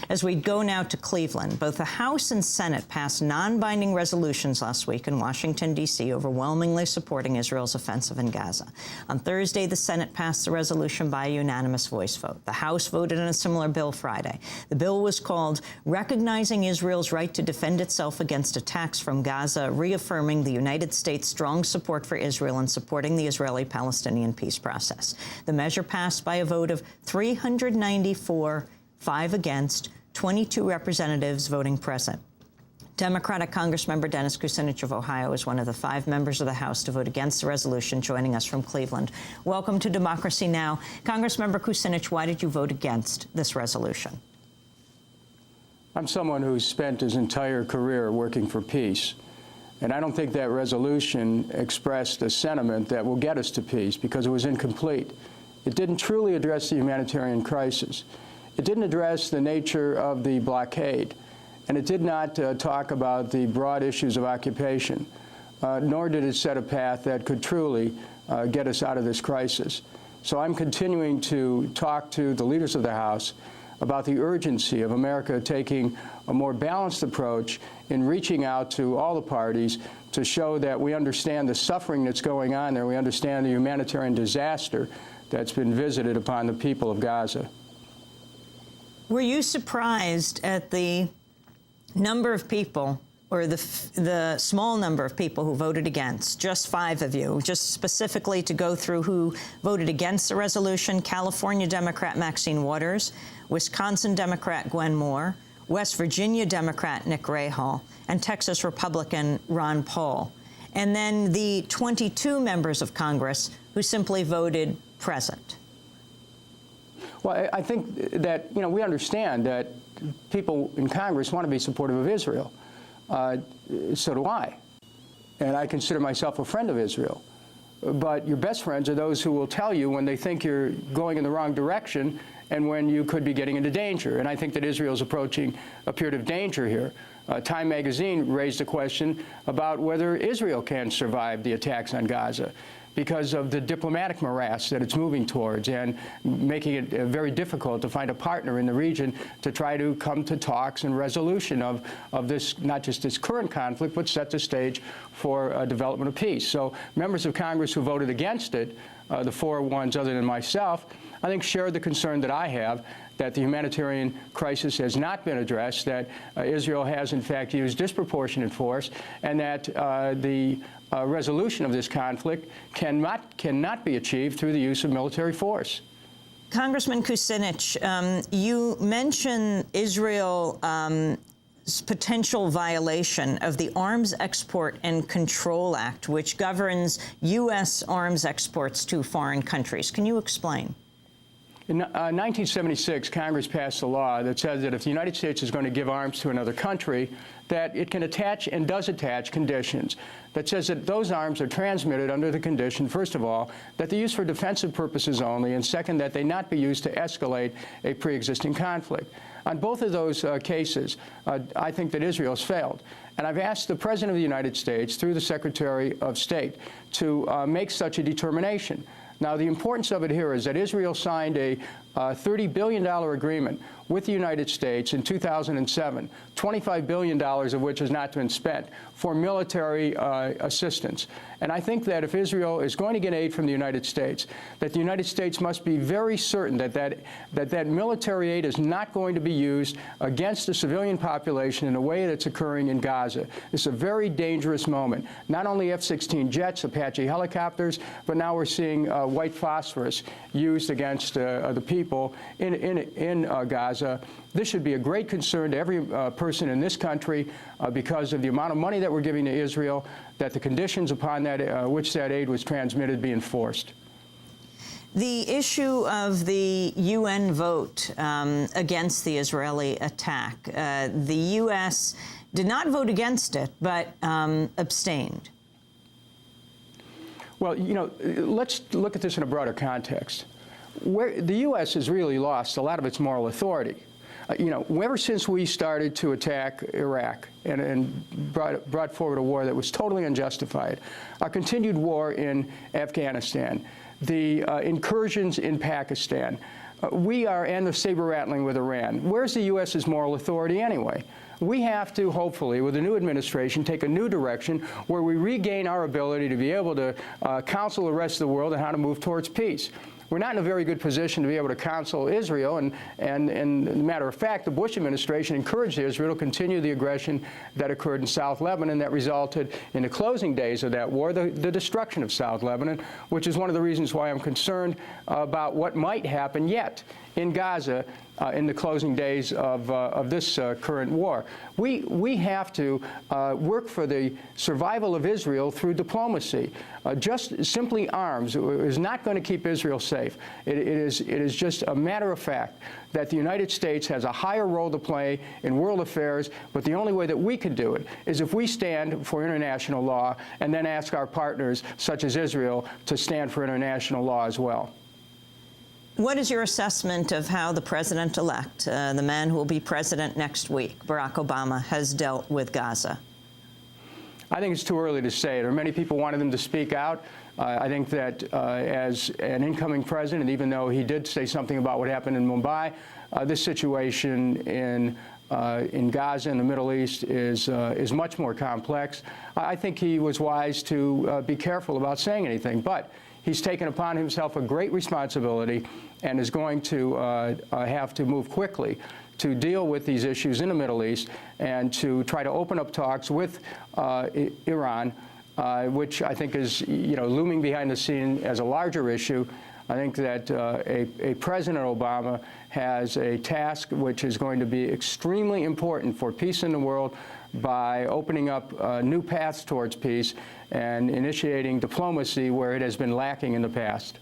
As we go now to Cleveland, both the House and Senate passed non-binding resolutions last week in Washington, D.C., overwhelmingly supporting Israel's offensive in Gaza. On Thursday, the Senate passed the resolution by a unanimous voice vote. The House voted in a similar bill Friday. The bill was called Recognizing Israel's Right to Defend Itself Against Attacks from Gaza, reaffirming the United States' strong support for Israel and supporting the Israeli-Palestinian peace process. The measure passed by a vote of 394, 5 against, 22 representatives voting present. Democratic Congressmember Dennis Kucinich of Ohio is one of the 5 members of the House to vote against the resolution, joining us from Cleveland. Welcome to Democracy Now! Congressmember Kucinich, why did you vote against this resolution? I'm someone who's spent his entire career working for peace. And I don't think that resolution expressed a sentiment that will get us to peace because it was incomplete. It didn't truly address the humanitarian crisis. It didn't address the nature of the blockade. And it did not talk about the broad issues of occupation, nor did it set a path that could truly get us out of this crisis. So I'm continuing to talk to the leaders of the House about the urgency of America taking a more balanced approach in reaching out to all the parties to show that we understand the suffering that's going on there. We understand the humanitarian disaster that's been visited upon the people of Gaza. Were you surprised at the number of people, or the small number of people who voted against? Just 5 of you. Just specifically to go through who voted against the resolution: California Democrat Maxine Waters, Wisconsin Democrat Gwen Moore, West Virginia Democrat Nick Rahal, and Texas Republican Ron Paul. And then the 22 members of Congress who simply voted present. Well, I think that, we understand that people in Congress want to be supportive of Israel. So do I. And I consider myself a friend of Israel. But your best friends are those who will tell you when they think you're going in the wrong direction and when you could be getting into danger. And I think that Israel is approaching a period of danger here. Time magazine raised a question about whether Israel can survive the attacks on Gaza because of the diplomatic morass that it's moving towards and making it very difficult to find a partner in the region to try to come to talks and resolution of this, not just this current conflict, but set the stage for development of peace. So members of Congress who voted against it, the 4 ones other than myself, I think shared the concern that I have, that the humanitarian crisis has not been addressed, that Israel has, in fact, used disproportionate force, and that the resolution of this conflict cannot be achieved through the use of military force. Congressman Kucinich, you mention Israel's potential violation of the Arms Export and Control Act, which governs U.S. arms exports to foreign countries. Can you explain? In 1976, Congress passed a law that says that if the United States is going to give arms to another country, that it can attach and does attach conditions that says that those arms are transmitted under the condition, first of all, that they're used for defensive purposes only, and second, that they not be used to escalate a pre-existing conflict. On both of those cases, I think that Israel has failed. And I've asked the President of the United States, through the Secretary of State, to make such a determination. Now, the importance of it here is that Israel signed a $30 billion agreement with the United States in 2007, $25 billion of which has not been spent for military assistance. And I think that if Israel is going to get aid from the United States, that the United States must be very certain that military aid is not going to be used against the civilian population in a way that's occurring in Gaza. It's a very dangerous moment. Not only F-16 jets, Apache helicopters, but now we're seeing white phosphorus used against the people in Gaza. This should be a great concern to every person in this country because of the amount of money that we're giving to Israel, that the conditions upon that which that aid was transmitted be enforced. The issue of the UN vote against the Israeli attack, the U.S. did not vote against it, but abstained. Well, let's look at this in a broader context. Where the U.S. has really lost a lot of its moral authority. Ever since we started to attack Iraq and brought forward a war that was totally unjustified, our continued war in Afghanistan, the incursions in Pakistan, we are, and the saber-rattling with Iran. Where's the U.S.'s moral authority anyway? We have to, hopefully, with the new administration, take a new direction where we regain our ability to be able to counsel the rest of the world on how to move towards peace. We're not in a very good position to be able to counsel Israel, and as a matter of fact, the Bush administration encouraged Israel to continue the aggression that occurred in South Lebanon that resulted in the closing days of that war, the destruction of South Lebanon, which is one of the reasons why I'm concerned about what might happen yet in Gaza in the closing days of this current war. We have to work for the survival of Israel through diplomacy. Just simply arms is not going to keep Israel safe. It is just a matter of fact that the United States has a higher role to play in world affairs, but the only way that we can do it is if we stand for international law and then ask our partners, such as Israel, to stand for international law as well. What is your assessment of how the president-elect, the man who will be president next week, Barack Obama, has dealt with Gaza? I think it's too early to say. There are many people wanted him to speak out. I think that as an incoming president, even though he did say something about what happened in Mumbai, this situation in Gaza and the Middle East is much more complex. I think he was wise to be careful about saying anything, but he's taken upon himself a great responsibility and is going to have to move quickly to deal with these issues in the Middle East and to try to open up talks with Iran, which I think is, looming behind the scene as a larger issue. I think that a President Obama has a task which is going to be extremely important for peace in the world by opening up new paths towards peace and initiating diplomacy where it has been lacking in the past.